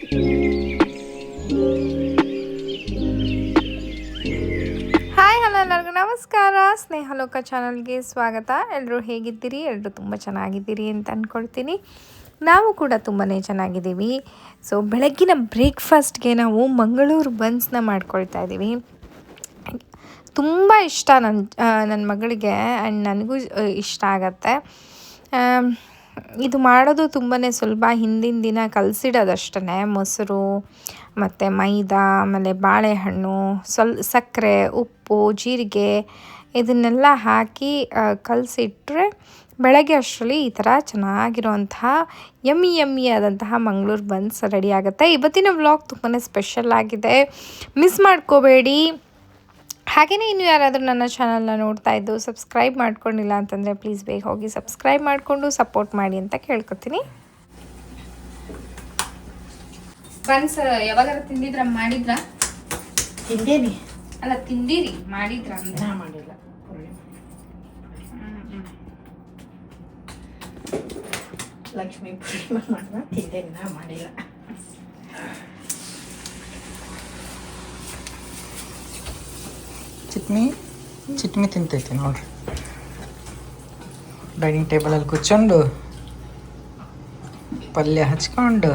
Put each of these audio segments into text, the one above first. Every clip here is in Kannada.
ಹಾಯ್ ಹಲೋ ಎಲ್ಲರಿಗೂ ನಮಸ್ಕಾರ. ಸ್ನೇಹಲೋಕ ಚಾನಲ್ಗೆ ಸ್ವಾಗತ. ಎಲ್ಲರೂ ಹೇಗಿದ್ದೀರಿ? ಎಲ್ಲರೂ ತುಂಬ ಚೆನ್ನಾಗಿದ್ದೀರಿ ಅಂತ ಅಂದ್ಕೊಳ್ತೀನಿ. ನಾವು ಕೂಡ ತುಂಬಾ ಚೆನ್ನಾಗಿದ್ದೀವಿ. ಸೊ ಬೆಳಗ್ಗಿನ ಬ್ರೇಕ್ಫಾಸ್ಟ್ಗೆ ನಾವು ಮಂಗಳೂರು ಬನ್ಸ್ನ ಮಾಡ್ಕೊಳ್ತಾ ಇದ್ದೀವಿ. ತುಂಬ ಇಷ್ಟ ನನ್ನ ಮಗಳಿಗೆ ಆ್ಯಂಡ್ ನನಗೂ ಇಷ್ಟ ಆಗತ್ತೆ. ಇದು ಮಾಡೋದು ತುಂಬಾ ಸುಲಭ. ಹಿಂದಿನ ದಿನ ಕಲಸಿಡೋದಷ್ಟೇ. ಮೊಸರು ಮತ್ತು ಮೈದಾ, ಆಮೇಲೆ ಬಾಳೆಹಣ್ಣು, ಸಕ್ಕರೆ, ಉಪ್ಪು, ಜೀರಿಗೆ ಇದನ್ನೆಲ್ಲ ಹಾಕಿ ಕಲಸಿಟ್ರೆ ಬೆಳಗ್ಗೆ ಅಷ್ಟರಲ್ಲಿ ಈ ಥರ ಚೆನ್ನಾಗಿರುವಂತಹ ಯಮ್ಮಿ ಆದಂತಹ ಮಂಗಳೂರು ಬನ್ಸ್ ರೆಡಿ ಆಗುತ್ತೆ. ಇವತ್ತಿನ ವ್ಲಾಗ್ ತುಂಬಾ ಸ್ಪೆಷಲ್ ಆಗಿದೆ, ಮಿಸ್ ಮಾಡ್ಕೋಬೇಡಿ. ಹಾಗೆಯೇ ಇನ್ನು ಯಾರಾದರೂ ನನ್ನ ಚಾನಲ್ನ ನೋಡ್ತಾ ಇದ್ದು ಸಬ್ಸ್ಕ್ರೈಬ್ ಮಾಡ್ಕೊಂಡಿಲ್ಲ ಅಂತಂದರೆ ಪ್ಲೀಸ್ ಬೇಗ ಹೋಗಿ ಸಬ್ಸ್ಕ್ರೈಬ್ ಮಾಡಿಕೊಂಡು ಸಪೋರ್ಟ್ ಮಾಡಿ ಅಂತ ಕೇಳ್ಕೊತೀನಿ. ಬನ್ಸ್ ಯಾವಾಗಾರ ತಿಂದಿದ್ರ? ಮಾಡಿದ್ರ? ತಿಂದೇನಿ. ಅಲ್ಲ ತಿಂದಿರಿ, ಮಾಡಿದ್ರ? ನಾ ಮಾಡಿಲ್ಲ. ಲಕ್ಷ್ಮೀ ಪೂರ್ಣಿಮಾ ಮಾಡಿದ ತಿಂದೇನಿ, ನಾ ಮಾಡಿಲ್ಲ. ಚಿಟ್ಮಿ ತಿಂತೈತಿ ನೋಡ್ರಿ. ಡೈನಿಂಗ್ ಟೇಬಲಲ್ಲಿ ಕೂತ್ಕೊಂಡು ಪಲ್ಯ ಹಚ್ಕೊಂಡು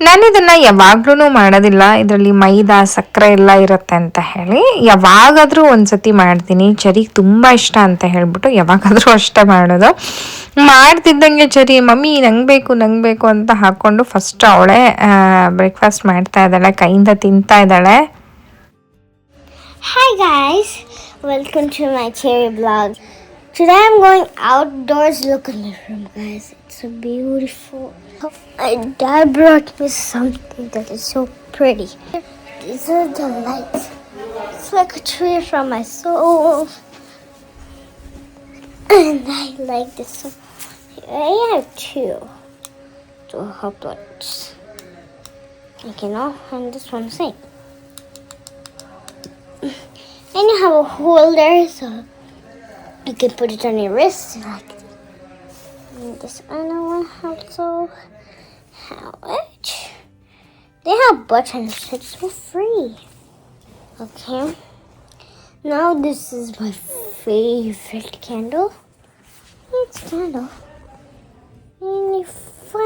ನಾನಿದನ್ನು ಯಾವಾಗ್ಲೂ ಮಾಡೋದಿಲ್ಲ. ಇದರಲ್ಲಿ ಮೈದಾ, ಸಕ್ಕರೆ ಎಲ್ಲ ಇರುತ್ತೆ ಅಂತ ಹೇಳಿ ಯಾವಾಗಾದರೂ ಒಂದು ಸತಿ ಮಾಡ್ತೀನಿ. ಚರಿಗೆ ತುಂಬ ಇಷ್ಟ ಅಂತ ಹೇಳ್ಬಿಟ್ಟು ಯಾವಾಗಾದರೂ ಅಷ್ಟೇ ಮಾಡೋದು. ಮಾಡ್ತಿದ್ದಂಗೆ ಚರಿ ಮಮ್ಮಿ ನಂಗೆ ಬೇಕು ಅಂತ ಹಾಕ್ಕೊಂಡು ಫಸ್ಟ್ ಅವಳೇ ಬ್ರೇಕ್ಫಾಸ್ಟ್ ಮಾಡ್ತಾ ಇದ್ದಾಳೆ, ಕೈಯಿಂದ ತಿಂತಾ ಇದ್ದಾಳೆ. Hi guys, welcome to my cherry vlog. Today I'm going outdoors. Look at the room, guys. It's so beautiful. My dad brought me something that is so pretty. These are the lights. It's like a tree from my soul. And I like this so. I have two help lights. And this one same. And you have a holder, so you can put it on your wrist like that. And this other one also. How much? They have buttons. It's for free. Okay. Now this is my favorite candle. It's candle. And if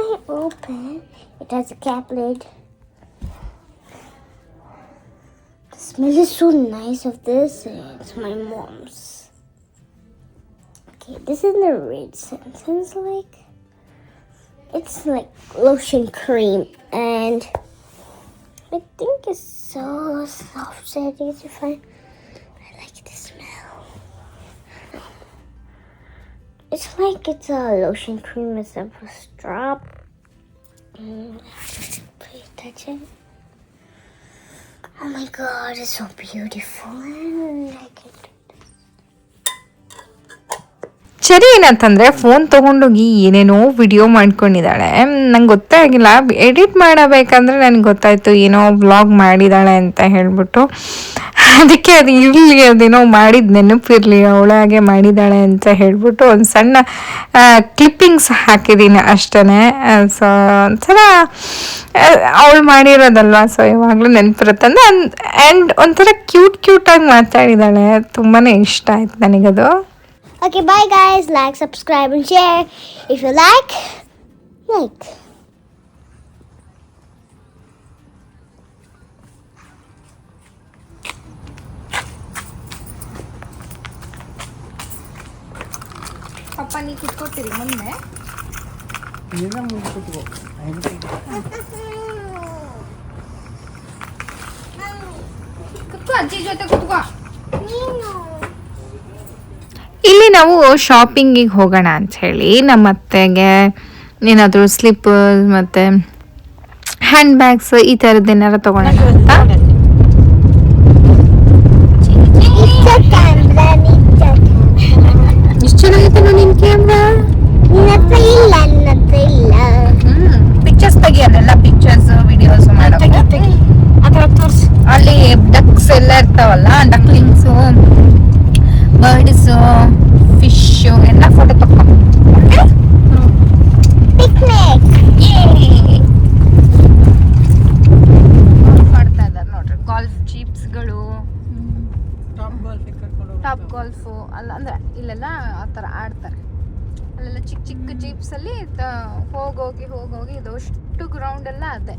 I open, it has a cap lid. The smell is so nice of this. It's my mom's. Okay, this is the red scent. It's like lotion cream, and I think it's so soft. So I like the smell. It's like it's a lotion cream instead of a drop. Please touch it. Oh my god, it's so beautiful. I like it. ಚರಿ ಏನಂತಂದರೆ ಫೋನ್ ತೊಗೊಂಡೋಗಿ ಏನೇನೋ ವಿಡಿಯೋ ಮಾಡ್ಕೊಂಡಿದ್ದಾಳೆ. ನಂಗೆ ಗೊತ್ತೇ ಆಗಿಲ್ಲ. ಎಡಿಟ್ ಮಾಡಬೇಕಂದ್ರೆ ನನಗೆ ಗೊತ್ತಾಯಿತು ಏನೋ ವ್ಲಾಗ್ ಮಾಡಿದ್ದಾಳೆ ಅಂತ ಹೇಳ್ಬಿಟ್ಟು. ಅದಕ್ಕೆ ಅದು ಇರಲಿ, ಅದೇನೋ ಮಾಡಿದ ನೆನಪಿರಲಿ, ಅವಳಾಗೆ ಮಾಡಿದ್ದಾಳೆ ಅಂತ ಹೇಳ್ಬಿಟ್ಟು ಒಂದು ಸಣ್ಣ ಕ್ಲಿಪ್ಪಿಂಗ್ಸ್ ಹಾಕಿದ್ದೀನಿ ಅಷ್ಟೇ. ಸೊ ಒಂಥರ ಅವಳು ಮಾಡಿರೋದಲ್ವ, ಸೊ ಯಾವಾಗಲೂ ನೆನಪಿರುತ್ತೆ ಅಂದರೆ. ಆ್ಯಂಡ್ ಒಂಥರ ಕ್ಯೂಟಾಗಿ ಮಾತಾಡಿದ್ದಾಳೆ. ತುಂಬಾ ಇಷ್ಟ ಆಯ್ತು ನನಗದು. Okay, bye guys. Like, subscribe and share. If you like. ಪಪ್ಪ ನೀ ಕಿತ್ಕೊತೀರಿ ಮುಂದೆ? ಅಜ್ಜಿ ಜೊತೆ ಕೂತ್ಕೋ. ಇಲ್ಲಿ ನಾವು ಶಾಪಿಂಗಿಗೆ ಹೋಗೋಣ ಅಂಥೇಳಿ ನಮ್ಮ ಅತ್ತೆಗೆ ಏನಾದರೂ ಸ್ಲಿಪ್ ಮತ್ತು ಹ್ಯಾಂಡ್ ಬ್ಯಾಗ್ಸ್ ಈ ಥರದ್ದು ಏನಾರು ತೊಗೊಳೋಣ ಅಂತ. ಎಷ್ಟು ಚೆನ್ನಾಗಿತ್ತು ನಿನ್ನ ಕ್ಯಾಮ್ರಾ. ಪಿಕ್ಚರ್ಸ್ ತೆಗಿಯೋದೆಲ್ಲ, ಪಿಕ್ಚರ್ಸ್ ವಿಡಿಯೋಸ್ ಮಾಡೋದು. ಅಲ್ಲಿ ಡಕ್ಸ್ ಎಲ್ಲ ಇರ್ತಾವಲ್ಲ, ಡಕ್ಲಿಂಗ್ಸು, ಬರ್ಡ್ಸು, ಫಿಶ್ಶು ಎಲ್ಲ ಫೋಟೋ ತಗೋ. ಅಲ್ಲೆಲ್ಲ ಆ ಥರ ಆಡ್ತಾರೆ. ಅಲ್ಲೆಲ್ಲ ಚಿಕ್ಕ ಚಿಕ್ಕ ಜೀಪ್ಸಲ್ಲಿ ಹೋಗೋಗಿ ಇದು ಅಷ್ಟು ಗ್ರೌಂಡ್ ಎಲ್ಲ ಅದೇ.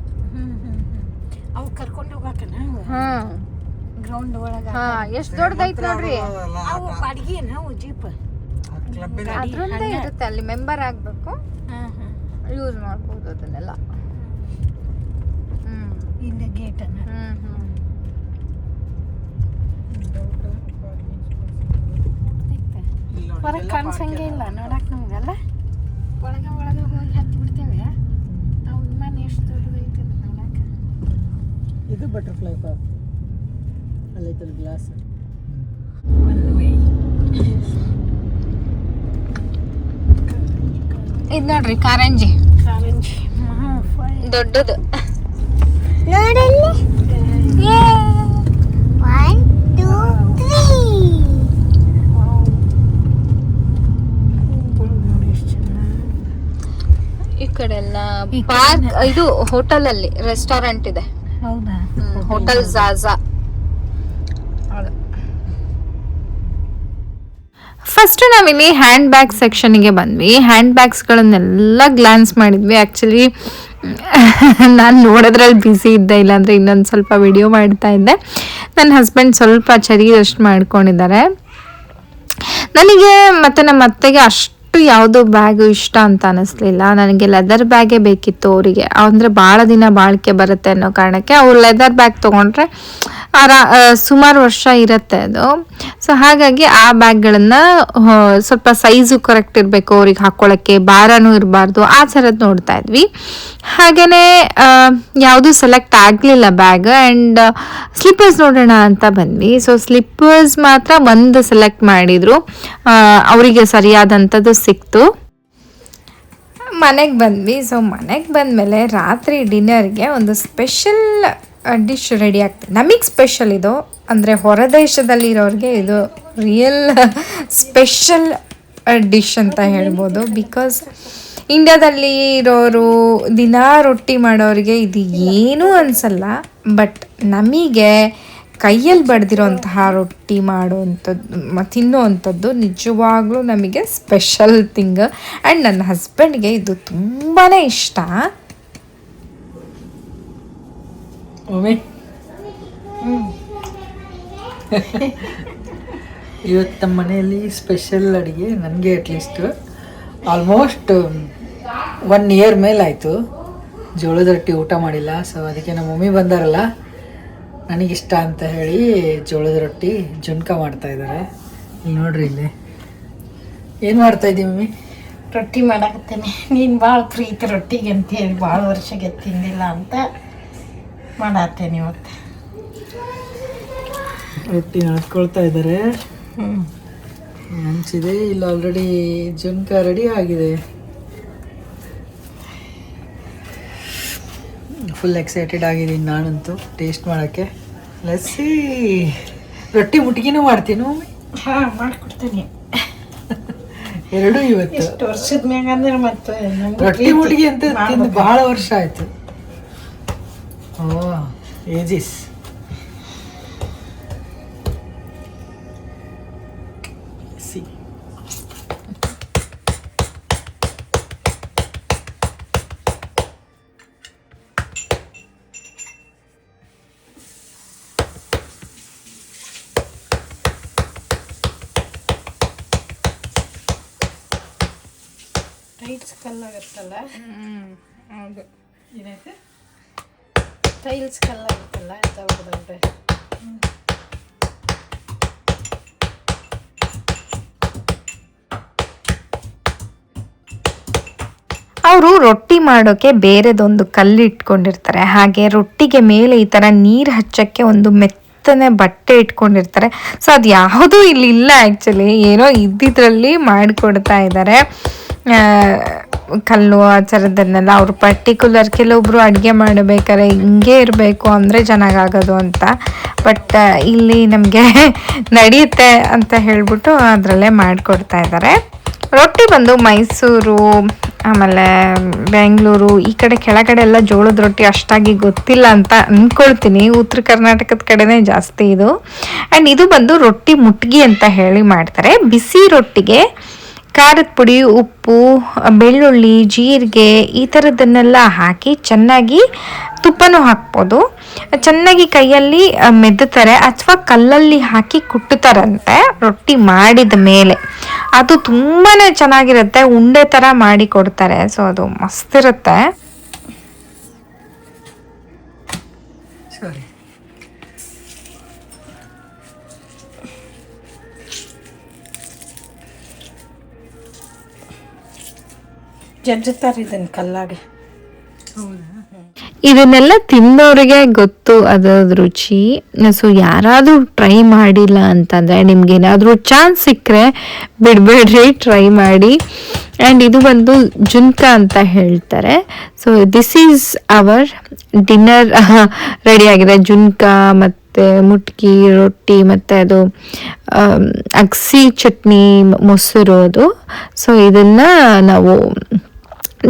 ಅವು ಕರ್ಕೊಂಡು ಹೋಗಕನ ಹಾಂ ಗ್ರೌಂಡ್ ಒಳಗೆ. ಎಷ್ಟು ದೊಡ್ಡದೈತೆ ನೋಡ್ರಿ. ಅವು ಬಾಡಿಗೆನ ಅವು ಜೀಪ್ ಅದ್ರೊಂದೇ ಇರುತ್ತೆ, ಅಲ್ಲಿ ಮೆಂಬರ್ ಆಗಬೇಕು, ಯೂಸ್ ಮಾಡ್ಬೋದು ಅದನ್ನೆಲ್ಲ. ಇಲ್ಲ ಗೇಟ್ ಅನ್ನ ಹೊರಗೆ ಕಾಣಿಸಂಗೆ ಇಲ್ಲ ನೋಡಕ್ ನಮ್ಗೆಲ್ಲ. ಒಳಗೆ ಹೋಗಿ ಹತ್ತಿ ಬಿಡ್ತೇವೆ. ನಾವು ವಿಮಾನ ಎಷ್ಟು ದೊಡ್ಡದೈತೆ ನೋಡಕ. ಇದು ಬಟರ್ಫ್ಲೈ ಪಾರ್ಕ್ ಅಲ್ಲೈತಲ್ಲ ಗ್ಲಾಸ್. ಇದು ನೋಡ್ರಿ ಕಾರಂಜಿ ದೊಡ್ಡದು. ನೋಡಲ್ಲಿ 1 2 3. ಈ ಕಡೆ ಎಲ್ಲ ಪಾರ್ಕ್, ಇದು ಹೋಟೆಲ್ ಅಲ್ಲಿ ರೆಸ್ಟೋರೆಂಟ್ ಇದೆ. ಹೌದಾ? ಹೋಟೆಲ್ ಜಾಜಾ. ಫಸ್ಟ್ ನಾವಿಲ್ಲಿ ಹ್ಯಾಂಡ್ ಬ್ಯಾಗ್ ಸೆಕ್ಷನ್ಗೆ ಬಂದ್ವಿ. ಹ್ಯಾಂಡ್ ಬ್ಯಾಗ್ಸ್ಗಳನ್ನೆಲ್ಲ ಗ್ಲಾನ್ಸ್ ಮಾಡಿದ್ವಿ. ಆ್ಯಕ್ಚುಲಿ ನಾನು ನೋಡೋದ್ರಲ್ಲಿ ಬ್ಯುಸಿ ಇದ್ದೆ, ಇಲ್ಲಾಂದರೆ ಇನ್ನೊಂದು ಸ್ವಲ್ಪ ವಿಡಿಯೋ ಮಾಡ್ತಾ ಇದ್ದೆ. ನನ್ನ ಹಸ್ಬೆಂಡ್ ಸ್ವಲ್ಪ ಚರಿ ರೆಸ್ಟ್ ಮಾಡ್ಕೊಂಡಿದ್ದಾರೆ. ನನಗೆ ಮತ್ತು ನಮ್ಮ ಅತ್ತೆಗೆ ಅಷ್ಟು ಯಾವುದು ಬ್ಯಾಗು ಇಷ್ಟ ಅಂತ ಅನ್ನಿಸ್ಲಿಲ್ಲ. ನನಗೆ ಲೆದರ್ ಬ್ಯಾಗೇ ಬೇಕಿತ್ತು ಅವರಿಗೆ, ಅಂದರೆ ಭಾಳ ದಿನ ಬಾಳಿಕೆ ಬರುತ್ತೆ ಅನ್ನೋ ಕಾರಣಕ್ಕೆ. ಅವ್ರು ಲೆದರ್ ಬ್ಯಾಗ್ ತೊಗೊಂಡ್ರೆ ಸುಮಾರು ವರ್ಷ ಇರುತ್ತೆ ಅದು. ಸೊ ಹಾಗಾಗಿ ಆ ಬ್ಯಾಗ್ಗಳನ್ನು ಸ್ವಲ್ಪ ಸೈಜು ಕರೆಕ್ಟ್ ಇರಬೇಕು, ಅವ್ರಿಗೆ ಹಾಕ್ಕೊಳ್ಳೋಕ್ಕೆ ಭಾರನೂ ಇರಬಾರ್ದು, ಆ ಥರದ್ದು ನೋಡ್ತಾ ಇದ್ವಿ. ಹಾಗೆಯೇ ಯಾವುದೂ ಸೆಲೆಕ್ಟ್ ಆಗಲಿಲ್ಲ ಬ್ಯಾಗ್. ಆ್ಯಂಡ್ ಸ್ಲಿಪ್ಪರ್ಸ್ ನೋಡೋಣ ಅಂತ ಬಂದ್ವಿ. ಸೊ ಸ್ಲಿಪ್ಪರ್ಸ್ ಮಾತ್ರ ಒಂದು ಸೆಲೆಕ್ಟ್ ಮಾಡಿದರು, ಅವರಿಗೆ ಸರಿಯಾದಂಥದ್ದು ಸಿಕ್ತು. ಮನೆಗೆ ಬಂದ್ವಿ. ಸೊ ಮನೆಗೆ ಬಂದಮೇಲೆ ರಾತ್ರಿ ಡಿನ್ನರ್ಗೆ ಒಂದು ಸ್ಪೆಷಲ್ ಡಿಶ್ ರೆಡಿ ಆಗ್ತದೆ. ನಮಗೆ ಸ್ಪೆಷಲ್ ಇದು, ಅಂದರೆ ಹೊರದೇಶದಲ್ಲಿರೋರಿಗೆ ಇದು ರಿಯಲ್ ಸ್ಪೆಷಲ್ ಡಿಶ್ ಅಂತ ಹೇಳ್ಬೋದು. ಬಿಕಾಸ್ ಇಂಡಿಯಾದಲ್ಲಿ ಇರೋರು ದಿನಾ ರೊಟ್ಟಿ ಮಾಡೋರಿಗೆ ಇದು ಏನೂ ಅನಿಸಲ್ಲ. ಬಟ್ ನಮಗೆ ಕೈಯಲ್ಲಿ ಬಡ್ದಿರೋಂತಹ ರೊಟ್ಟಿ ಮಾಡೋವಂಥದ್ದು ತಿನ್ನೋವಂಥದ್ದು ನಿಜವಾಗ್ಲೂ ನಮಗೆ ಸ್ಪೆಷಲ್ ಥಿಂಗ್. ಆ್ಯಂಡ್ ನನ್ನ ಹಸ್ಬೆಂಡ್ಗೆ ಇದು ತುಂಬಾ ಇಷ್ಟ. ಇವತ್ತು ನಮ್ಮ ಮನೆಯಲ್ಲಿ ಸ್ಪೆಷಲ್ ಅಡುಗೆ. ನನಗೆ ಅಟ್ಲೀಸ್ಟ್ ಆಲ್ಮೋಸ್ಟ್ 1 ಇಯರ್ ಮೇಲಾಯಿತು ಜೋಳದ ರೊಟ್ಟಿ ಊಟ ಮಾಡಿಲ್ಲ. ಸೊ ಅದಕ್ಕೆ ನಮ್ಮ ಮಮ್ಮಿ ಬಂದಾರಲ್ಲ, ನನಗಿಷ್ಟ ಅಂತ ಹೇಳಿ ಜೋಳದ ರೊಟ್ಟಿ ಜುನ್ಕ ಮಾಡ್ತಾಯಿದ್ದಾರೆ. ಇಲ್ಲಿ ನೋಡ್ರಿ, ಇಲ್ಲಿ ಏನು ಮಾಡ್ತಾಯಿದ್ದೀವಿ ಮಮ್ಮಿ? ರೊಟ್ಟಿ ಮಾಡಾಕತ್ತೇನೆ. ನೀನು ಭಾಳ ಪ್ರೀತಿ ರೊಟ್ಟಿಗೆ ಅಂತೇಳಿ ಭಾಳ ವರ್ಷಕ್ಕೆ ತಿಂದಿಲ್ಲ ಅಂತ ಮಾಡತ್ತೇನೆ ಇವತ್ತು. ರೊಟ್ಟಿ ಹಚ್ಕೊಳ್ತಾ ಇದ್ದಾರೆ. ಹಂಚಿದೆ ಇಲ್ಲಿ ಆಲ್ರೆಡಿ ಜುನ್ಕ ರೆಡಿ ಆಗಿದೆ. ಫುಲ್ ಎಕ್ಸೈಟೆಡ್ ಆಗಿದ್ದೀನಿ ನಾನಂತೂ ಟೇಸ್ಟ್ ಮಾಡೋಕ್ಕೆ. ಲಸ್ಸಿ ರೊಟ್ಟಿ ಮುಟ್ಗಿನೂ ಮಾಡ್ತೀನಿ ಮಮ್ಮಿ. ಹಾಂ ಮಾಡಿಕೊಡ್ತೇನೆ. ಎರಡೂ ಇವತ್ತು ಎಷ್ಟು ವರ್ಷದ ಮ್ಯಾಗ ಅಂದ್ರೆ ಮತ್ತೆ ರೊಟ್ಟಿ ಮುಟ್ಗಿ ಅಂತ ತಿಂದು ಭಾಳ ವರ್ಷ ಆಯಿತು. Oh ages. ಸಿ ಟೈಲ್ಸ್ ಕಲ್ಲಾಗತ್ತಲ್ಲ. ಹೌದು. ಏನಾಯ್ತು? ಟೈಲ್ಸ್ ಕಲ್ಲಾಗುತ್ತಲ್ಲ ದೊಡ್ಡ. ಅವರು ರೊಟ್ಟಿ ಮಾಡೋಕ್ಕೆ ಬೇರೆದೊಂದು ಕಲ್ಲು ಇಟ್ಕೊಂಡಿರ್ತಾರೆ. ಹಾಗೆ ರೊಟ್ಟಿಗೆ ಮೇಲೆ ಈ ಥರ ನೀರು ಹಚ್ಚೋಕ್ಕೆ ಒಂದು ಮೆತ್ತನೆ ಬಟ್ಟೆ ಇಟ್ಕೊಂಡಿರ್ತಾರೆ. ಸೊ ಅದು ಯಾವುದೂ ಇಲ್ಲಿ ಇಲ್ಲ, ಆ್ಯಕ್ಚುಲಿ ಏನೋ ಇದ್ದಿದ್ರಲ್ಲಿ ಮಾಡಿಕೊಡ್ತಾ ಇದ್ದಾರೆ. ಕಲ್ಲು ಆ ಥರದನ್ನೆಲ್ಲ ಅವರು ಪರ್ಟಿಕ್ಯುಲರ್ ಕೆಲವೊಬ್ರು ಅಡುಗೆ ಮಾಡಬೇಕಾದ್ರೆ ಹಿಂಗೆ ಇರಬೇಕು ಅಂದರೆ ಚೆನ್ನಾಗಾಗೋದು ಅಂತ. ಬಟ್ ಇಲ್ಲಿ ನಮಗೆ ನಡೆಯುತ್ತೆ ಅಂತ ಹೇಳ್ಬಿಟ್ಟು ಅದರಲ್ಲೇ ಮಾಡಿಕೊಡ್ತಾ ಇದ್ದಾರೆ. ರೊಟ್ಟಿ ಬಂದು ಮೈಸೂರು ಆಮೇಲೆ ಬೆಂಗಳೂರು ಈ ಕಡೆ ಕೆಳಗಡೆ ಎಲ್ಲ ಜೋಳದ ರೊಟ್ಟಿ ಅಷ್ಟಾಗಿ ಗೊತ್ತಿಲ್ಲ ಅಂತ ಅಂದ್ಕೊಳ್ತೀನಿ. ಉತ್ತರ ಕರ್ನಾಟಕದ ಕಡೆನೇ ಜಾಸ್ತಿ ಇದು. ಆ್ಯಂಡ್ ಇದು ಬಂದು ರೊಟ್ಟಿ ಮುಟ್ಗಿ ಅಂತ ಹೇಳಿ ಮಾಡ್ತಾರೆ. ಬಿಸಿ ರೊಟ್ಟಿಗೆ ಖಾರದ ಪುಡಿ, ಉಪ್ಪು, ಬೆಳ್ಳುಳ್ಳಿ, ಜೀರಿಗೆ ಈ ಥರದ್ದನ್ನೆಲ್ಲ ಹಾಕಿ ಚೆನ್ನಾಗಿ ತುಪ್ಪನೂ ಹಾಕ್ಬೋದು. ಚೆನ್ನಾಗಿ ಕೈಯಲ್ಲಿ ಮೆದ್ದುತ್ತಾರೆ ಅಥವಾ ಕಲ್ಲಲ್ಲಿ ಹಾಕಿ ಕುಟ್ಟುತ್ತಾರಂತೆ ರೊಟ್ಟಿ ಮಾಡಿದ ಮೇಲೆ. ಅದು ತುಂಬಾ ಚೆನ್ನಾಗಿರುತ್ತೆ. ಉಂಡೆ ಥರ ಮಾಡಿ ಕೊಡ್ತಾರೆ. ಸೊ ಅದು ಮಸ್ತಿರುತ್ತೆ. ಸರಿ, ಜಜ್ಜುತ್ತಾರೆ ಇದನ್ನು ಕಲ್ಲಾಗೆ. ಇದನ್ನೆಲ್ಲ ತಿನ್ನೋರಿಗೆ ಗೊತ್ತು ಅದ್ರದ್ದು ರುಚಿ. ಸೊ ಯಾರಾದರೂ ಟ್ರೈ ಮಾಡಿಲ್ಲ ಅಂತಂದರೆ ನಿಮ್ಗೆ ಏನಾದರೂ ಚಾನ್ಸ್ ಸಿಕ್ಕರೆ ಬಿಡಬೇಡ್ರಿ, ಟ್ರೈ ಮಾಡಿ. ಆ್ಯಂಡ್ ಇದು ಬಂದು ಜುನ್ಕ ಅಂತ ಹೇಳ್ತಾರೆ. So this is our dinner ready ಆಗಿದೆ. ಜುನ್ಕ ಮತ್ತು ಮುಟ್ಕಿ ರೊಟ್ಟಿ ಮತ್ತು ಅದು ಅಗಸಿ ಚಟ್ನಿ, ಮೊಸರು ಅದು. ಸೊ ಇದನ್ನು ನಾವು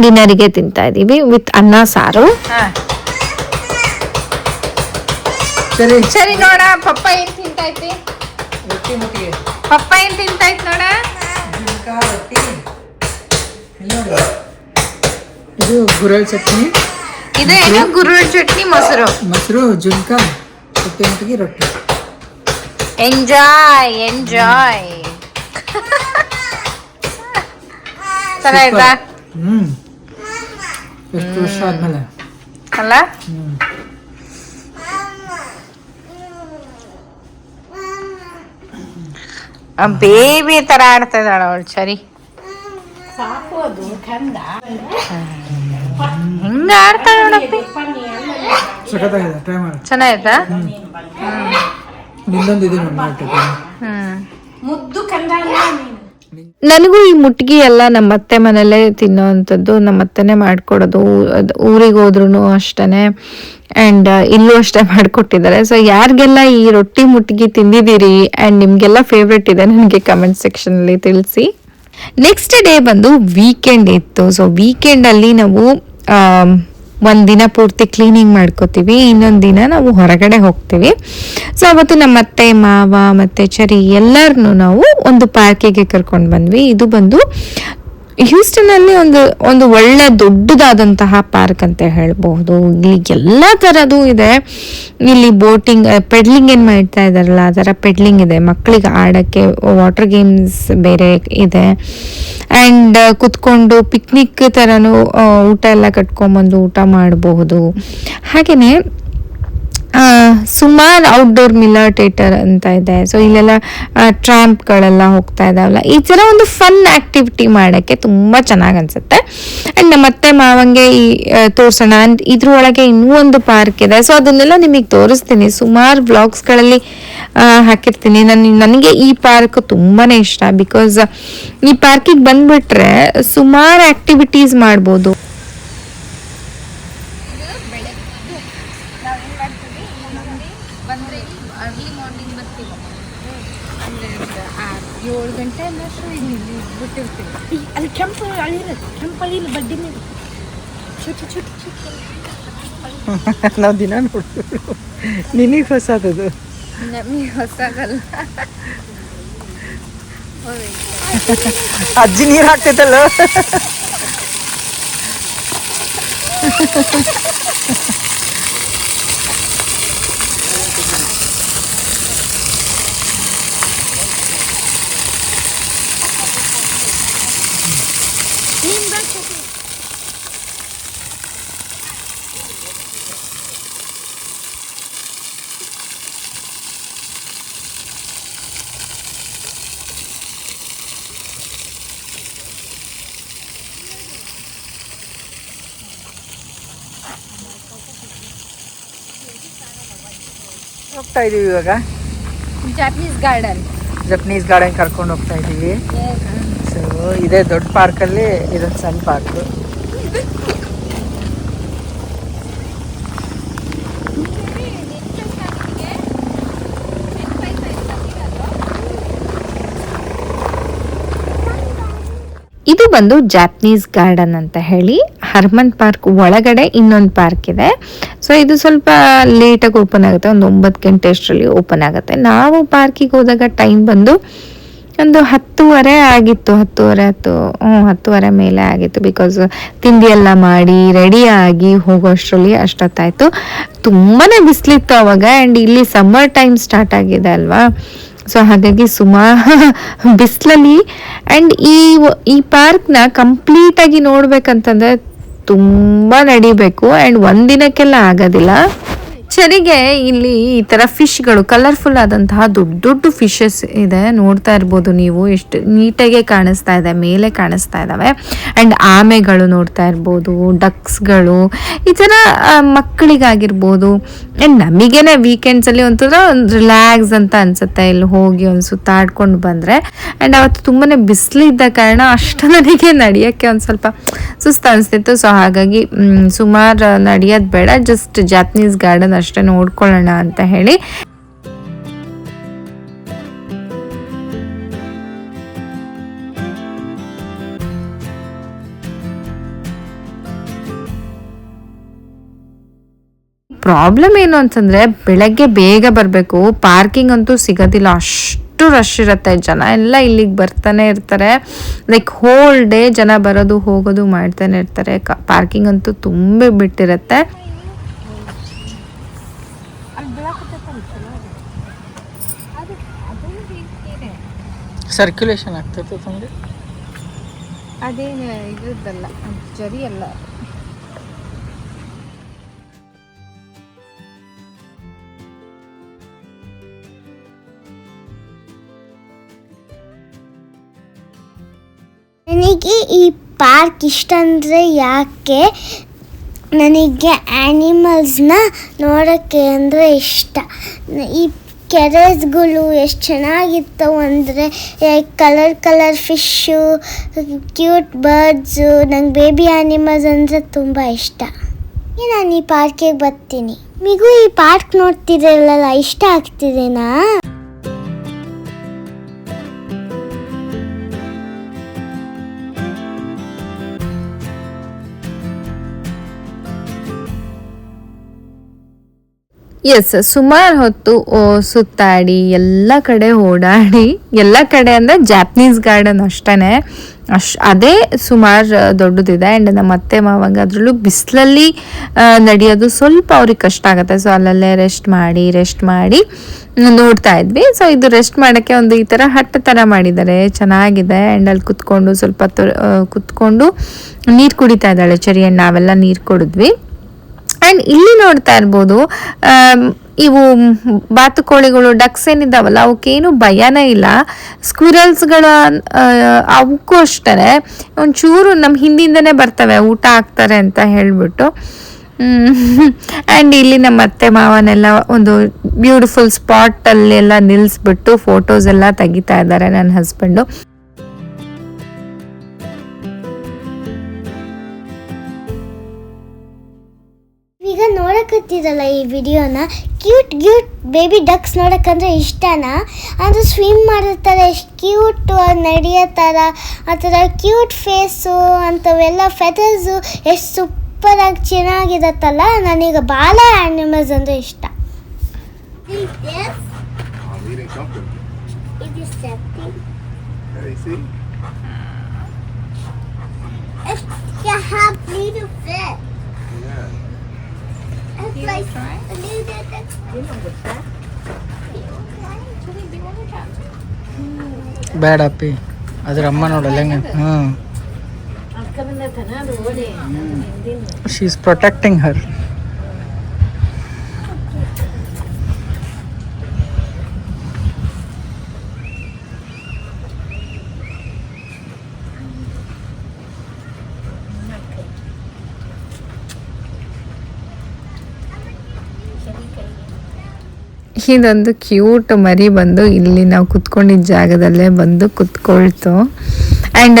ಡಿನ್ನರಿಗೆ ತಿಂತಾ ಇದ್ದೀವಿ ವಿತ್ ಅನ್ನ ಸಾರು. ಸರಿ ಸರಿ ನೋಡ, ಪಪ್ಪ ಏನ್ ತಿಂತೈತಿ? ರೊಟ್ಟಿ ಮುಟ್ಟಿಗೆ ಪಪ್ಪ ಏನ್ ತಿಂತೈತಿ ನೋಡ? ಜುನ್ಕ ರೊಟ್ಟಿ. ಇಲ್ಲಿ ನೋಡಿ, ಇದು ಗುರಳ್ ಚಟ್ನಿ, ಇದು ಏನು ಗುರುಳ್ ಚಟ್ನಿ, ಮೊಸರು. ಮೊಸರು, ಜುನ್ಕ, ರೊಟ್ಟಿ ಮುಟ್ಟಿಗೆ, ರೊಟ್ಟಿ. Enjoy enjoy. ಚೆನ್ನಾಯ್ತಾ? ಎಷ್ಟು ವರ್ಷ ಆದ್ಮೇಲೆ ಅಲ್ಲ? ಬೇಬಿ ತರ ಆಡ್ತಾ ಇದ್ದಾಳ ಅವಳು. ಸರಿ, ಸಾಕು ಅದು ಕಂದ ಹಿಂಗ ಆಡ್ತಾಳ ನೋಡಪ್ಪಿ. ಸಖತ್ತಾಗಿದೆ, ಟ್ರೈ ಮಾಡಿ. ಚೆನ್ನಾಯ್ತಾ? ನಿಂದೊಂದು ಇದೆ ನೋಡಿ. ಮುದ್ದು ಕಂದ ನನಗೂ ಈ ಮುಟ್ಗಿ ಎಲ್ಲ ನಮ್ಮ ಅತ್ತೆ ಮನೆಯಲ್ಲೇ ತಿನ್ನೋವಂಥದ್ದು. ನಮ್ಮ ಅತ್ತೆನೇ ಮಾಡಿಕೊಡೋದು. ಊರಿಗೆ ಹೋದ್ರೂ ಅಷ್ಟೇ, ಆ್ಯಂಡ್ ಇಲ್ಲೂ ಅಷ್ಟೇ ಮಾಡಿಕೊಟ್ಟಿದ್ದಾರೆ. ಸೊ ಯಾರಿಗೆಲ್ಲ ಈ ರೊಟ್ಟಿ ಮುಟ್ಗಿ ತಿಂದಿದ್ದೀರಿ ಆ್ಯಂಡ್ ನಿಮಗೆಲ್ಲ ಫೇವ್ರೆಟ್ ಇದೆ ನನಗೆ ಕಮೆಂಟ್ ಸೆಕ್ಷನಲ್ಲಿ ತಿಳಿಸಿ. ನೆಕ್ಸ್ಟ್ ಡೇ ಬಂದು ವೀಕೆಂಡ್ ಇತ್ತು. ಸೊ ವೀಕೆಂಡಲ್ಲಿ ನಾವು ಒಂದು ದಿನ ಪೂರ್ತಿ ಕ್ಲೀನಿಂಗ್ ಮಾಡ್ಕೋತೀವಿ, ಇನ್ನೊಂದು ದಿನ ನಾವು ಹೊರಗಡೆ ಹೋಗ್ತೀವಿ. ಸೊ ಅವತ್ತು ನಮ್ಮ ಅತ್ತೆ, ಮಾವ ಮತ್ತು ಚರಿ ಎಲ್ಲರನ್ನೂ ನಾವು ಒಂದು ಪಾರ್ಕಿಗೆ ಕರ್ಕೊಂಡು ಬಂದ್ವಿ. ಇದು ಬಂದು ಹ್ಯೂಸ್ಟನಲ್ಲಿ ಒಂದು ಒಳ್ಳೆ ದೊಡ್ಡದಾದಂತಹ ಪಾರ್ಕ್ ಅಂತ ಹೇಳ್ಬಹುದು. ಇಲ್ಲಿ ಎಲ್ಲ ಥರದ್ದು ಇದೆ. ಇಲ್ಲಿ ಬೋಟಿಂಗ್, ಪೆಡ್ಲಿಂಗ್ ಏನು ಮಾಡ್ತಾ ಇದ್ದಾರಲ್ಲ ಆ ಥರ ಪೆಡ್ಲಿಂಗ್ ಇದೆ. ಮಕ್ಕಳಿಗೆ ಆಡೋಕ್ಕೆ ವಾಟರ್ ಗೇಮ್ಸ್ ಬೇರೆ ಇದೆ. ಆ್ಯಂಡ್ ಕುತ್ಕೊಂಡು ಪಿಕ್ನಿಕ್ ಥರನೂ ಊಟ ಎಲ್ಲ ಕಟ್ಕೊಂಬಂದು ಊಟ ಮಾಡಬಹುದು. ಹಾಗೆಯೇ ಸುಮಾರು ಔಟ್ಡೋರ್ ಮಿಲ್ಲರ್ ಥಿಯೇಟರ್ ಅಂತ ಇದೆ. ಸೊ ಇಲ್ಲೆಲ್ಲ ಟ್ರ್ಯಾಂಪ್ಗಳೆಲ್ಲ ಹೋಗ್ತಾ ಇದ್ದಾವಲ್ಲ, ಈ ಥರ ಒಂದು ಫನ್ ಆ್ಯಕ್ಟಿವಿಟಿ ಮಾಡೋಕ್ಕೆ ತುಂಬ ಚೆನ್ನಾಗಿ ಅನಿಸುತ್ತೆ. ಆ್ಯಂಡ್ ನಮ್ಮ ಅತ್ತೆ ಮಾವಂಗೆ ಈ ತೋರಿಸೋಣ ಅಂತ ಇದ್ರೊಳಗೆ ಇನ್ನೂ ಒಂದು ಪಾರ್ಕ್ ಇದೆ. ಸೊ ಅದನ್ನೆಲ್ಲ ನಿಮಗೆ ತೋರಿಸ್ತೀನಿ, ಸುಮಾರು ವ್ಲಾಗ್ಸ್ಗಳಲ್ಲಿ ಹಾಕಿರ್ತೀನಿ. ನನಗೆ ಈ ಪಾರ್ಕ್ ತುಂಬಾ ಇಷ್ಟ. ಬಿಕಾಸ್ ಈ ಪಾರ್ಕಿಗೆ ಬಂದುಬಿಟ್ರೆ ಸುಮಾರು ಆ್ಯಕ್ಟಿವಿಟೀಸ್ ಮಾಡ್ಬೋದು. ಅದು ಕೆಂಪು ಅಳಿರ ಕೆಂಪಳಿನ ಬಡ್ಡಿ ಮೇಲೆ ಚುಟಿ ಚುಟಿ ಚುಟಿ ನಾವು ದಿನ ನೋಡ್ತೀವಿ. ನಿನಗೆ ಹೊಸದದು, ನಮಗೆ ಹೊಸದಲ್ಲ. ಅಜ್ಜಿ ನೀರು ಹಾಕ್ತೈತಲ್ಲ. ಹೋಗ್ತಾ ಇದೀವಿ ಇವಾಗ ಜಾಪನೀಸ್ ಗಾರ್ಡನ್. ಜಪನೀಸ್ ಗಾರ್ಡನ್ ಕರ್ಕೊಂಡು ಹೋಗ್ತಾ ಇದೀವಿ. ಸೊ ಇದೇ ದೊಡ್ಡ ಪಾರ್ಕಲ್ಲಿ ಇದೊಂದು ಸಣ್ಣ ಪಾರ್ಕ್. ಇದು ಬಂದು ಜಾಪನೀಸ್ ಗಾರ್ಡನ್ ಅಂತ ಹೇಳಿ ಹರ್ಮನ್ ಪಾರ್ಕ್ ಒಳಗಡೆ ಇನ್ನೊಂದು ಪಾರ್ಕ್ ಇದೆ. ಸೊ ಇದು ಸ್ವಲ್ಪ ಲೇಟಾಗಿ ಓಪನ್ ಆಗುತ್ತೆ, ಒಂದು 9 ಗಂಟೆ ಅಷ್ಟರಲ್ಲಿ ಓಪನ್ ಆಗುತ್ತೆ. ನಾವು ಪಾರ್ಕಿಗೆ ಹೋದಾಗ ಟೈಮ್ ಬಂದು ಒಂದು 10:30 ಆಗಿತ್ತು, 10:30 ಮೇಲೆ ಆಗಿತ್ತು. ಬಿಕಾಸ್ ತಿಂಡಿ ಎಲ್ಲ ಮಾಡಿ ರೆಡಿ ಆಗಿ ಹೋಗೋಷ್ಟರಲ್ಲಿ ಅಷ್ಟೊತ್ತಾಯಿತು. ತುಂಬಾ ಬಿಸಿಲಿತ್ತು ಅವಾಗ. ಆ್ಯಂಡ್ ಇಲ್ಲಿ ಸಮ್ಮರ್ ಟೈಮ್ ಸ್ಟಾರ್ಟ್ ಆಗಿದೆ ಅಲ್ವಾ, ಸೊ ಹಾಗಾಗಿ ಬಿಸಿಲಲ್ಲಿ. ಆ್ಯಂಡ್ ಈ ಪಾರ್ಕ್ನ ಕಂಪ್ಲೀಟಾಗಿ ನೋಡ್ಬೇಕಂತಂದರೆ ತುಂಬ ನಡಿಬೇಕು. ಆ್ಯಂಡ್ ಒಂದಿನಕ್ಕೆಲ್ಲ ಆಗೋದಿಲ್ಲ. ಚರಿಗೆ ಇಲ್ಲಿ ಈ ಥರ ಫಿಶ್ಗಳು, ಕಲರ್ಫುಲ್ ಆದಂತಹ ದೊಡ್ಡ ದೊಡ್ಡ ಫಿಶಸ್ ಇದೆ. ನೋಡ್ತಾ ಇರ್ಬೋದು ನೀವು, ಎಷ್ಟು ನೀಟಾಗೆ ಕಾಣಿಸ್ತಾ ಇದೆ, ಮೇಲೆ ಕಾಣಿಸ್ತಾ ಇದ್ದಾವೆ. ಆ್ಯಂಡ್ ಆಮೆಗಳು ನೋಡ್ತಾ ಇರ್ಬೋದು, ಡಕ್ಸ್ಗಳು, ಈ ಥರ ಮಕ್ಕಳಿಗಾಗಿರ್ಬೋದು. ಆ್ಯಂಡ್ ನಮಗೇನೆ ವೀಕೆಂಡ್ಸಲ್ಲಿ ಒಂಥರ ರಿಲ್ಯಾಕ್ಸ್ ಅಂತ ಅನಿಸುತ್ತೆ ಇಲ್ಲಿ ಹೋಗಿ ಒಂದು ಸುತ್ತಾಡ್ಕೊಂಡು ಬಂದರೆ. ಆ್ಯಂಡ್ ಅವತ್ತು ತುಂಬಾ ಬಿಸಿಲಿದ್ದ ಕಾರಣ ಅಷ್ಟು ನನಗೆ ನಡೆಯೋಕ್ಕೆ ಒಂದು ಸ್ವಲ್ಪ ಸುಸ್ತು ಅನಿಸ್ತಿತ್ತು. ಸೊ ಹಾಗಾಗಿ ಸುಮಾರು ನಡೆಯೋದು ಬೇಡ, ಜಸ್ಟ್ ಜಾಪನೀಸ್ ಗಾರ್ಡನ್ ಅಷ್ಟೇ ನೋಡ್ಕೊಳ್ಳೋಣ ಅಂತ ಹೇಳಿ. ಪ್ರಾಬ್ಲಮ್ ಏನು ಅಂತಂದರೆ ಬೆಳಗ್ಗೆ ಬೇಗ ಬರಬೇಕು, ಪಾರ್ಕಿಂಗ್ ಅಂತೂ ಸಿಗೋದಿಲ್ಲ, ಅಷ್ಟು ರಶ್ ಇರುತ್ತೆ. ಜನ ಎಲ್ಲ ಇಲ್ಲಿಗೆ ಬರ್ತಾನೆ ಇರ್ತಾರೆ, ಲೈಕ್ ಹೋಲ್ ಡೇ ಜನ ಬರೋದು ಹೋಗೋದು ಮಾಡ್ತಾನೆ ಇರ್ತಾರೆ. ಪಾರ್ಕಿಂಗ್ ಅಂತೂ ತುಂಬ ಬಿಟ್ಟಿರುತ್ತೆ. ಸರ್ಕ್ಯುಲೇಷನ್ ಆಗ್ತೈತೆ ತಂದೆ, ಅದೇನು ಇದ್ರದ್ದಲ್ಲ, ಜರಿ ಅಲ್ಲ. ನನಗೆ ಈ ಪಾರ್ಕ್ ಇಷ್ಟ ಅಂದರೆ ಯಾಕೆ, ನನಗೆ ಆ್ಯನಿಮಲ್ಸ್ನ ನೋಡೋಕ್ಕೆ ಅಂದರೆ ಇಷ್ಟ. ಈ ಕೆರೆಸ್ಗಳು ಎಷ್ಟು ಚೆನ್ನಾಗಿರ್ತವೆ ಅಂದರೆ, ಕಲರ್ ಫಿಶ್ಶು, ಕ್ಯೂಟ್ ಬರ್ಡ್ಸು, ನಂಗೆ ಬೇಬಿ ಆ್ಯನಿಮಲ್ಸ್ ಅಂದರೆ ತುಂಬ ಇಷ್ಟ. ನಾನು ಈ ಪಾರ್ಕಿಗೆ ಬರ್ತೀನಿ. ನಿಮಗೂ ಈ ಪಾರ್ಕ್ ನೋಡ್ತಿರಲ್ಲ, ಇಷ್ಟ ಆಗ್ತಿದೆನಾ? ಎಸ್, ಸುಮಾರು ಹೊತ್ತು ಸುತ್ತಾಡಿ ಎಲ್ಲ ಕಡೆ ಓಡಾಡಿ, ಎಲ್ಲ ಕಡೆ ಅಂದರೆ ಜಾಪನೀಸ್ ಗಾರ್ಡನ್ ಅಷ್ಟೇ, ಅದೇ ಸುಮಾರು ದೊಡ್ಡದಿದೆ. ಆ್ಯಂಡ್ ನಮ್ಮ ಅತ್ತೆ ಮಾವಂಗ ಅದರಲ್ಲೂ ಬಿಸಿಲಲ್ಲಿ ನಡೆಯೋದು ಸ್ವಲ್ಪ ಅವ್ರಿಗೆ ಕಷ್ಟ ಆಗುತ್ತೆ. ಸೊ ಅಲ್ಲಲ್ಲೇ ರೆಸ್ಟ್ ಮಾಡಿ ನೋಡ್ತಾ ಇದ್ವಿ. ಸೊ ಇದು ರೆಸ್ಟ್ ಮಾಡೋಕ್ಕೆ ಒಂದು ಈ ಥರ ಹಟ್ ಥರ ಮಾಡಿದ್ದಾರೆ, ಚೆನ್ನಾಗಿದೆ. ಆ್ಯಂಡ್ ಅಲ್ಲಿ ಕುತ್ಕೊಂಡು ಸ್ವಲ್ಪ ಕುತ್ಕೊಂಡು ನೀರು ಕುಡಿತಾ ಇದ್ದಾಳೆ ಚರಿ. ಆ್ಯಂಡ್ ನಾವೆಲ್ಲ ನೀರು ಕುಡಿದ್ವಿ. ಆ್ಯಂಡ್ ಇಲ್ಲಿ ನೋಡ್ತಾ ಇರ್ಬೋದು, ಇವು ಬಾತುಕೋಳಿಗಳು, ಡಕ್ಸ್ ಏನಿದ್ದಾವಲ್ಲ ಅವಕ್ಕೇನು ಭಯನೇ ಇಲ್ಲ. ಸ್ಕ್ವಿರಲ್ಸ್ಗಳ ಅವಕ್ಕೂ ಅಷ್ಟೇ ಒಂಚೂರು ನಮ್ಮ ಹಿಂದಿಂದನೇ ಬರ್ತವೆ ಊಟ ಹಾಕ್ತಾರೆ ಅಂತ ಹೇಳಿಬಿಟ್ಟು. ಆ್ಯಂಡ್ ಇಲ್ಲಿ ನಮ್ಮ ಅತ್ತೆ ಮಾವನೆಲ್ಲ ಒಂದು ಬ್ಯೂಟಿಫುಲ್ ಸ್ಪಾಟಲ್ಲೆಲ್ಲ ನಿಲ್ಲಿಸ್ಬಿಟ್ಟು ಫೋಟೋಸ್ ಎಲ್ಲ ತೆಗಿತಾ ಇದ್ದಾರೆ ನನ್ನ ಹಸ್ಬೆಂಡು. ಈಗ ನೋಡಕತ್ತಿರಲ್ಲ ಈ ವಿಡಿಯೋನ, ಕ್ಯೂಟ್ ಬೇಬಿ ಡಕ್ಸ್ ನೋಡೋಕ್ಕಂದ್ರೆ ಇಷ್ಟನಾ? ಅಂದರೆ ಸ್ವಿಮ್ ಮಾಡೋ ಥರ ಎಷ್ಟು ಕ್ಯೂಟು, ನಡೆಯೋ ಥರ ಆ ಥರ ಕ್ಯೂಟ್ ಫೇಸು ಅಂಥವೆಲ್ಲ ಫೆದರ್ಸು ಎಷ್ಟು ಸೂಪರಾಗಿ ಚೆನ್ನಾಗಿರತ್ತಲ್ಲ. ನನಗೆ ಭಾಳ ಆ್ಯನಿಮಲ್ಸ್ ಅಂದರೆ ಇಷ್ಟ. ಬೇಡಪ್ಪಿ, ಅದ್ರ ಅಮ್ಮ ನೋಡಲ್ಲ ಹೆಂಗೆ. ಶಿ ಈಸ್ ಪ್ರೊಟೆಕ್ಟಿಂಗ್ ಹರ್. ಇದೊಂದು ಕ್ಯೂಟ್ ಮರಿ ಬಂದು ಇಲ್ಲಿ ನಾವು ಕುತ್ಕೊಂಡಿದ್ದ ಜಾಗದಲ್ಲೇ ಬಂದು ಕುತ್ಕೊಳ್ತು. ಆ್ಯಂಡ್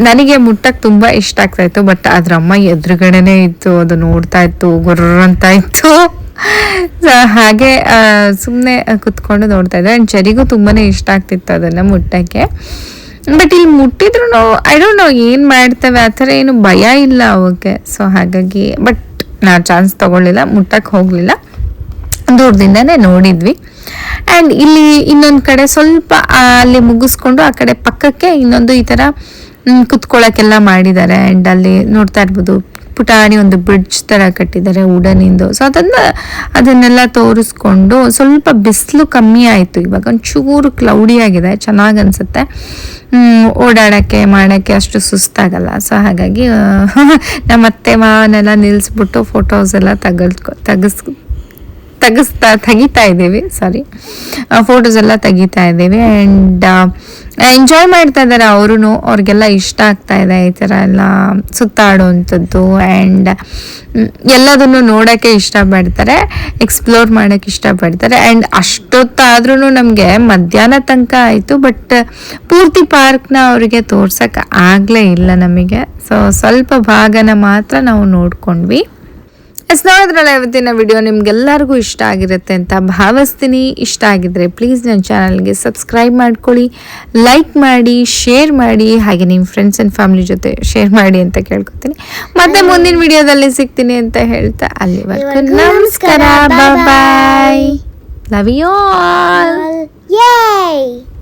ನನಗೆ ಮುಟ್ಟಕ್ಕೆ ತುಂಬ ಇಷ್ಟ ಆಗ್ತಾಯಿತ್ತು. ಬಟ್ ಅದ್ರ ಅಮ್ಮ ಎದುರುಗಡೆನೇ ಇತ್ತು, ಅದು ನೋಡ್ತಾ ಇತ್ತು, ಗೊರ್ರಂತ ಇತ್ತು. ಹಾಗೆ ಸುಮ್ಮನೆ ಕುತ್ಕೊಂಡು ನೋಡ್ತಾ ಇದ್ದೆ. ಆ್ಯಂಡ್ ಚರಿಗೂ ತುಂಬಾ ಇಷ್ಟ ಆಗ್ತಿತ್ತು ಅದನ್ನು ಮುಟ್ಟಕ್ಕೆ. ಬಟ್ ಇಲ್ಲಿ ಮುಟ್ಟಿದ್ರು ಐ ಡೋಂಟ್ ನೋ ಏನು ಮಾಡ್ತವೆ ಆ ಥರ ಏನು ಭಯ ಇಲ್ಲ ಅವಕ್ಕೆ. ಸೊ ಹಾಗಾಗಿ ಬಟ್ ನಾವು ಚಾನ್ಸ್ ತೊಗೊಳ್ಳಿಲ್ಲ, ಮುಟ್ಟಕ್ಕೆ ಹೋಗಲಿಲ್ಲ, ದೂರದಿಂದನೇ ನೋಡಿದ್ವಿ. ಆ್ಯಂಡ್ ಇಲ್ಲಿ ಇನ್ನೊಂದು ಕಡೆ ಸ್ವಲ್ಪ ಅಲ್ಲಿ ಮುಗಿಸ್ಕೊಂಡು ಆ ಕಡೆ ಪಕ್ಕಕ್ಕೆ ಇನ್ನೊಂದು ಈ ಥರ ಕುತ್ಕೊಳ್ಳೋಕ್ಕೆಲ್ಲ ಮಾಡಿದ್ದಾರೆ. ಆ್ಯಂಡ್ ಅಲ್ಲಿ ನೋಡ್ತಾ ಇರ್ಬೋದು ಪುಟಾಣಿ ಒಂದು ಬ್ರಿಡ್ಜ್ ಥರ ಕಟ್ಟಿದ್ದಾರೆ ವುಡನಿಂದು. ಸೊ ಅದನ್ನೆಲ್ಲ ತೋರಿಸ್ಕೊಂಡು ಸ್ವಲ್ಪ ಬಿಸಿಲು ಕಮ್ಮಿ ಆಯಿತು, ಇವಾಗ ಒಂಚೂರು ಕ್ಲೌಡಿ ಆಗಿದೆ, ಚೆನ್ನಾಗಿ ಅನಿಸುತ್ತೆ. ಓಡಾಡೋಕ್ಕೆ ಮಾಡೋಕ್ಕೆ ಅಷ್ಟು ಸುಸ್ತಾಗಲ್ಲ. ಸೊ ಹಾಗಾಗಿ ನಮ್ಮ ಅತ್ತೆ ಮಾವನೆಲ್ಲ ನಿಲ್ಲಿಸ್ಬಿಟ್ಟು ಫೋಟೋಸ್ ಎಲ್ಲ ತೆಗಿತಾ ಇದ್ದೀವಿ, ಫೋಟೋಸ್ ಎಲ್ಲ ತೆಗಿತಾ ಇದ್ದೀವಿ. ಆ್ಯಂಡ್ ಎಂಜಾಯ್ ಮಾಡ್ತಾ ಇದ್ದಾರೆ ಅವರು, ಅವ್ರಿಗೆಲ್ಲ ಇಷ್ಟ ಆಗ್ತಾ ಇದೆ ಈ ಥರ ಎಲ್ಲ ಸುತ್ತಾಡುವಂಥದ್ದು. ಆ್ಯಂಡ್ ಎಲ್ಲದನ್ನು ನೋಡೋಕ್ಕೆ ಇಷ್ಟಪಡ್ತಾರೆ, ಎಕ್ಸ್ಪ್ಲೋರ್ ಮಾಡೋಕ್ಕೆ ಇಷ್ಟಪಡ್ತಾರೆ. ಆ್ಯಂಡ್ ಅಷ್ಟೊತ್ತಾದ್ರೂ ನಮಗೆ ಮಧ್ಯಾಹ್ನ ತನಕ ಆಯಿತು, ಬಟ್ ಪೂರ್ತಿ ಪಾರ್ಕ್ನ ಅವರಿಗೆ ತೋರ್ಸೋಕ್ಕೆ ಆಗಲೇ ಇಲ್ಲ ನಮಗೆ. ಸೊ ಸ್ವಲ್ಪ ಭಾಗನ ಮಾತ್ರ ನಾವು ನೋಡ್ಕೊಂಡ್ವಿ. ನೋಡಿದ್ರಲ್ಲ ಇವತ್ತಿನ ವಿಡಿಯೋ ನಿಮ್ಗೆಲ್ಲರಿಗೂ ಇಷ್ಟ ಆಗಿರುತ್ತೆ ಅಂತ ಭಾವಿಸ್ತೀನಿ. ಇಷ್ಟ ಆಗಿದ್ರೆ ಪ್ಲೀಸ್ ನನ್ನ ಚಾನಲ್ಗೆ ಸಬ್ಸ್ಕ್ರೈಬ್ ಮಾಡ್ಕೊಳ್ಳಿ, ಲೈಕ್ ಮಾಡಿ, ಶೇರ್ ಮಾಡಿ, ಹಾಗೆ ನಿಮ್ಮ ಫ್ರೆಂಡ್ಸ್ ಆ್ಯಂಡ್ ಫ್ಯಾಮಿಲಿ ಜೊತೆ ಶೇರ್ ಮಾಡಿ ಅಂತ ಕೇಳ್ಕೊತೀನಿ. ಮತ್ತೆ ಮುಂದಿನ ವಿಡಿಯೋದಲ್ಲಿ ಸಿಗ್ತೀನಿ ಅಂತ ಹೇಳ್ತಾ ಅಲ್ಲಿವರೆಗೂ ನಮಸ್ಕಾರ, ಬಾಯ್, ಲವ್ ಯು ಆಲ್. Yay!